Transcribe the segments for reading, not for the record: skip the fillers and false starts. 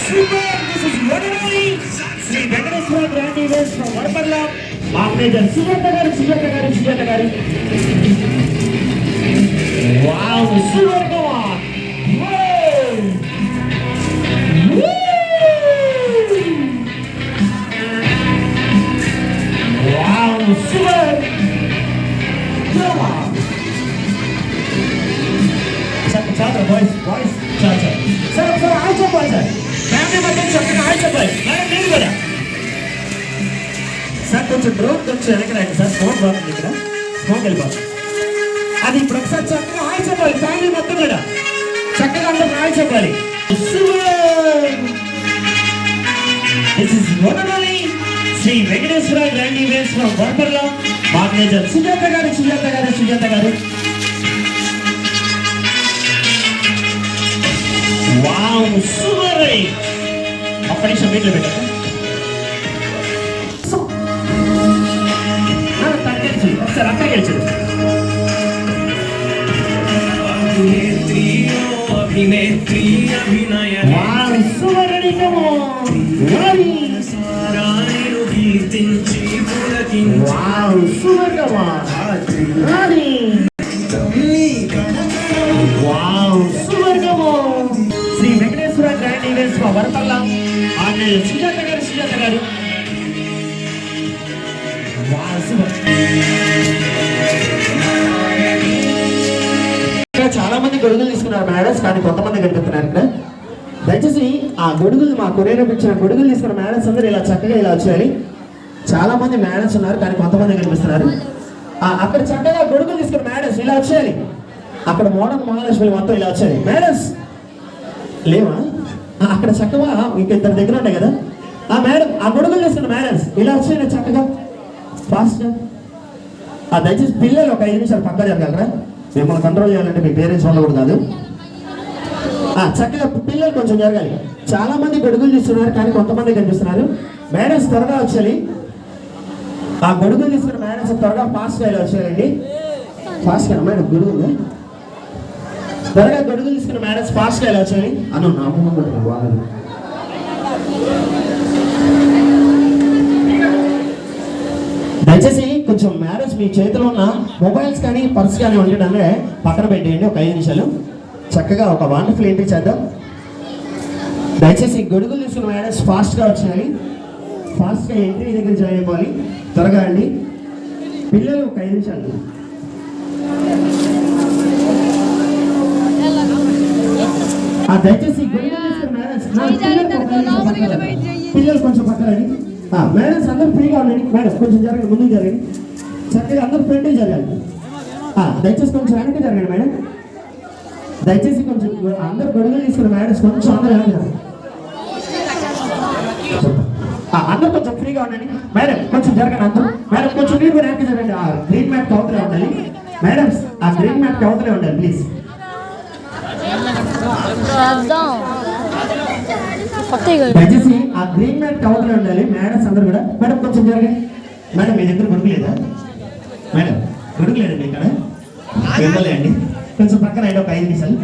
Super! This is Vadavali. Sri Venkateswara Grand Events from Vadaparla. Manager Sujata garu. Wow, super, come on. Wow, super. Come on. Chacha, boys. Chacha. Sir, I చెప్పాలి sir. Family మొత్తం చక్కగా hi చెప్పాలి. నేను కూడా. Sir కొంచెం drone కొంచెం వెనకరండి sir. Smoke బాగుంది ఇక్కడ. స్మోక్ వెళ్ళిపోతుంది. అది ఇప్పుడు ఒకసారి చక్కగా హాయ్ చెప్పాలి. ఫ్యామిలీ మొత్తం కూడా చక్కగా అందరూ హాయ్ చెప్పాలి. This is Vadavali. Shri Venkateswara grand events from Vadaparla. Manager Sujatha గారు. వావ్ సూపర్ అప్పటి నిమిషం మీట్లో పెట్టారు ఒకసారి అక్కడ గెలిచారు wow super ready wow super wow super Sri Venkateswara grand events మా వడపర్ల అండ్ సుజాత గారు చాలా మంది గొడుగులు తీసుకున్నారు మేడమ్స్, కానీ కొంతమంది కనిపిస్తున్నారు ఇక్కడ. దయచేసి ఆ గొడుగులు మా కొరియర్ ఇచ్చిన గొడుగులు తీసుకున్న మేడమ్స్ అందరూ ఇలా చక్కగా ఇలా వచ్చేయాలి. చాలా మంది మేడమ్స్ ఉన్నారు, కానీ కొంతమంది కనిపిస్తున్నారు. అక్కడ చక్కగా గొడుగులు తీసుకున్న మేడమ్స్ ఇలా వచ్చేయాలి. అక్కడ మోడర్న్ మహాలక్ష్మి మొత్తం ఇలా వచ్చేయాలి. మేడమ్స్ లేవా? అక్కడ చక్కగా మీకు ఇద్దరు దగ్గర ఉంటాయి కదా. మేడం ఆ గొడుగులు తీసుకున్న మేడమ్స్ ఇలా వచ్చేయండి చక్కగా ఫాస్ట్గా. దయచేసి పిల్లలు ఒక 5 నిమిషాలు పక్క జరగలరా? మిమ్మల్ని కంట్రోల్ చేయాలంటే మీ పేరెంట్స్ వల్ల కూడా కాదు. చక్కగా పిల్లలు కొంచెం జరగాలి. చాలా మంది గొడుగులు తీస్తున్నారు, కానీ కొంతమంది కనిపిస్తున్నారు. మేడమ్స్ త్వరగా వచ్చేయాలి. ఆ గొడుగులు తీసుకున్న మేడమ్స్ త్వరగా ఫాస్ట్గా ఇలా వచ్చేయాలండి. ఫాస్ట్గా మేడం గొడుగులు త్వరగా గొడుగులు తీసుకున్న మేడమ్స్ ఫాస్ట్గా ఇలా వచ్చేయాలి. దయచేసి కొంచెం మ్యారేజ్ మీ చేతిలో ఉన్న మొబైల్స్ కానీ పర్స్ కానీ ఉండటంటే పక్కన పెట్టేయండి. ఒక 5 నిమిషాలు చక్కగా ఒక వండర్ఫుల్ ఎంట్రీ చేద్దాం. దయచేసి గొడుగులు తీసుకున్న మ్యారేజ్ ఫాస్ట్గా వచ్చేయాలి. ఫాస్ట్గా ఎంట్రీ దగ్గర జాయిన్ అయిపోవాలి. త్వరగా అండి పిల్లలు ఒక 5 నిమిషాలు. దయచేసి గొడుగులు తీసుకున్న మ్యారేజ్ పిల్లలు కొంచెం పక్కనండి. మేడమ్స్ అందరూ ఫ్రీగా ఉండండి. మేడం కొంచెం జరగండి, ముందుకు జరగండి. చక్కగా అందరూ ఫ్రెండ్కి జరగాలి. దయచేసి కొంచెం వెనక్కి జరగండి మేడం. దయచేసి కొంచెం అందరు గొడుగులు తీసుకున్న మేడమ్స్ కొంచెం అందరూ వెనక్కి అందరూ కొంచెం ఫ్రీగా ఉండండి. మేడం కొంచెం జరగండి అందరూ. మేడం కొంచెం మీరు కూడా వెనక్కి జరగండి. గ్రీన్ మ్యాట్ కౌతలే ఉండాలి మేడమ్స్. గ్రీన్ మ్యాట్ కౌతలే ఉండాలి ప్లీజ్. దయచేసి గ్రీన్ మ్యాట్ కవర్ ఉండాలి మేడమ్స్ అందరూ కూడా. మేడం కొంచెం జరగండి. మేడం మీ దగ్గర గొడుగు లేదా? మేడం గొడుగు లేదండి ఇక్కడ. ఇవ్వలే అండి, కొంచెం పక్కన అండి ఒక 5 నిమిషాలు.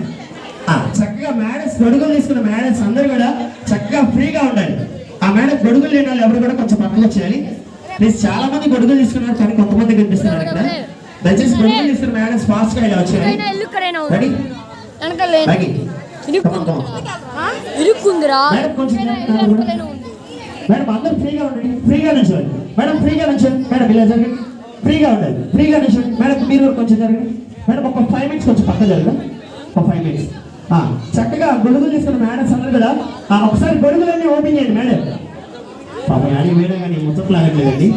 చక్కగా మేడమ్స్ గొడుగులు తీసుకున్న మేడమ్స్ అందరూ కూడా చక్కగా ఫ్రీగా ఉండాలి. మేడం గొడుగులు లేని వాళ్ళు ఎవరు కూడా కొంచెం పక్కన వచ్చేయాలి ప్లీజ్. చాలా మంది గొడుగులు తీసుకున్నారు, కానీ కొంతమంది కనిపిస్తున్నారు ఇక్కడ. దయచేసి గొడుగులు తీసుకున్న మేడమ్స్ ఫాస్ట్ గా ఇలా వచ్చేయాలి. రెడీ మేడం అందరూ ఫ్రీగా ఉండండి. ఫ్రీగా నుంచోండి మేడం. ఫ్రీగా నుంచోండి మేడం. ఇలా జరగండి. ఫ్రీగా ఉండాలి. ఫ్రీగా నుంచోండి మేడం. మీరు కొంచెం జరగండి మేడం. ఒక 5 మినిట్స్ కొంచెం పక్క జరగండి. ఒక 5 మినిట్స్ చక్కగా గొడుగులు తీసుకున్న మేడమ్స్ అందరూ కూడా ఒకసారి గొడుగులన్నీ ఓపెన్ చేయండి మేడం. పాపం కానీ మేడం కానీ ముచ్చట్లు ఆగట్లేదండి.